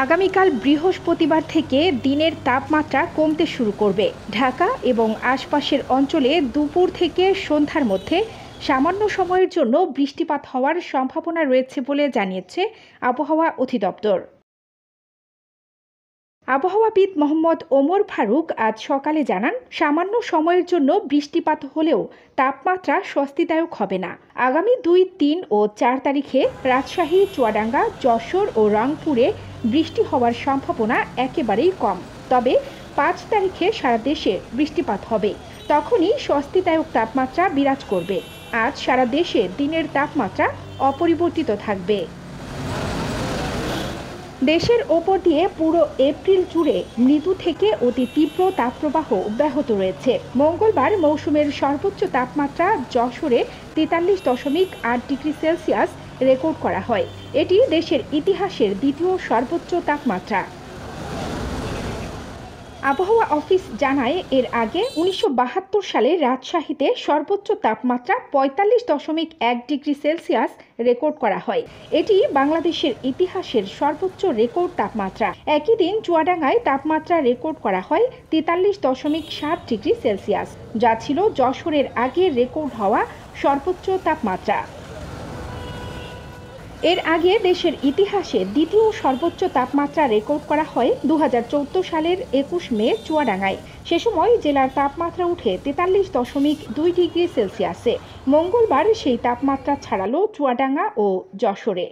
আগামীকাল বৃহস্পতিবার থেকে দিনের তাপমাত্রা কমতে শুরু করবে। ঢাকা এবং আশপাশের অঞ্চলে দুপুর থেকে সন্ধ্যার মধ্যে সামান্য সময়ের জন্য বৃষ্টিপাত হওয়ার সম্ভাবনা রয়েছে বলে জানিয়েছে আবহাওয়া অধিদপ্তর। আবহাওয়াবিদ মোহাম্মদ ওমর ফারুক আজ সকালে জানান, সামান্য সময়ের জন্য বৃষ্টিপাত হলেও তাপমাত্রা স্বস্তিদায়ক হবে না। আগামী 2, 3 ও 4 তারিখে রাজশাহী, চুয়াডাঙ্গা, যশোর ও রংপুরে বৃষ্টি হওয়ার সম্ভাবনা একেবারেই কম। তবে 5 তারিখে সারা দেশে বৃষ্টিপাত হবে। তখনই স্বস্তিদায়ক তাপমাত্রা বিরাজ করবে। আজ সারা দেশে দিনের তাপমাত্রা অপরিবর্তিত থাকবে। দেশের ওপর দিয়ে পুরো এপ্রিল জুড়ে মৃদু থেকে অতি তীব্র তাপপ্রবাহ অব্যাহত রয়েছে। মঙ্গলবার মৌসুমের সর্বোচ্চ তাপমাত্রা যশোরে 43.8 ডিগ্রি সেলসিয়াস রেকর্ড করা হয়। এটি দেশের ইতিহাসের দ্বিতীয় সর্বোচ্চ তাপমাত্রা। আবহাওয়া অফিস জানায়, এর আগে 1972 সালে রাজশাহীতে সর্বোচ্চ তাপমাত্রা 45.1 ডিগ্রি সেলসিয়াস রেকর্ড করা হয়। এটি বাংলাদেশের ইতিহাসের সর্বোচ্চ রেকর্ড তাপমাত্রা। একই দিন চুয়াডাঙ্গায় তাপমাত্রা রেকর্ড করা হয় 43.7 ডিগ্রি সেলসিয়াস, যা ছিল যশোরের আগে রেকর্ড হওয়া সর্বোচ্চ তাপমাত্রা। এর আগে দেশের ইতিহাসে দ্বিতীয় সর্বোচ্চ তাপমাত্রা রেকর্ড করা হয় 2014 সালের 21 মে চুয়াডাঙ্গায়। সে সময় জেলার তাপমাত্রা উঠে 43.2 ডিগ্রি সেলসিয়াসে। মঙ্গলবার সেই তাপমাত্রা ছাড়ালো চুয়াডাঙ্গা ও যশোরে।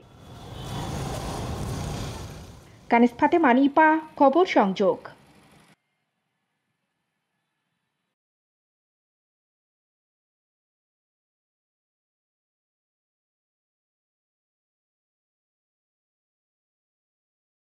কানিজ ফাতেমা নিপা, খবর সংযোগ।